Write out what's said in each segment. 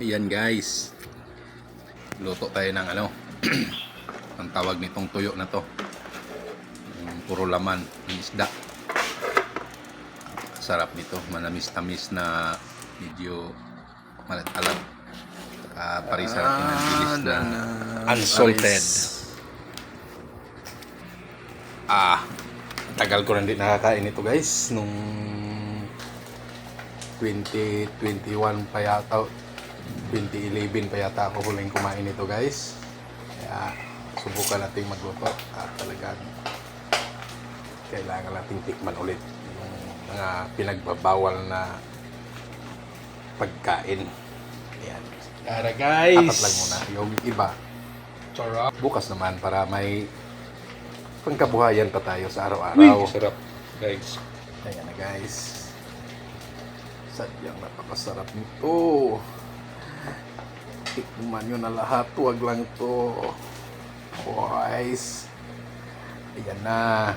Ayan guys, luto tayo ng ano ang tawag nitong tuyo na to, puro laman ng isda. Sarap nito, manamis-tamis na medyo malat-alat, parisarap ng bilis na unsalted. Tagal ko rin din nakakain ito guys, nung 2021 pa yata, 2011 pa yata ako huling kumain ito guys. Kaya subukan natin magluto at talagang kailangan nating tikman ulit yung mga pinagbabawal na pagkain. Ayan. Tara guys! Apat lang muna. Yung iba Sarap! bukas naman para may pangkabuhayan pa tayo sa araw-araw. Uy, sarap guys. Ayan na guys. Sadyang napakasarap nito. Tikman nyo na lahat. Huwag lang to. Guys. Ayan na.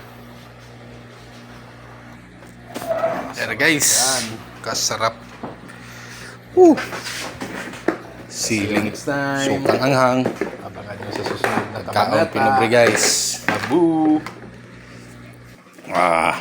Ayan na guys. Yan. Kasarap. Siling Next time. sukang anghang. Abangan nyo sa susunod na Kaon kabanata. Pinobre guys. Tabu. Ah.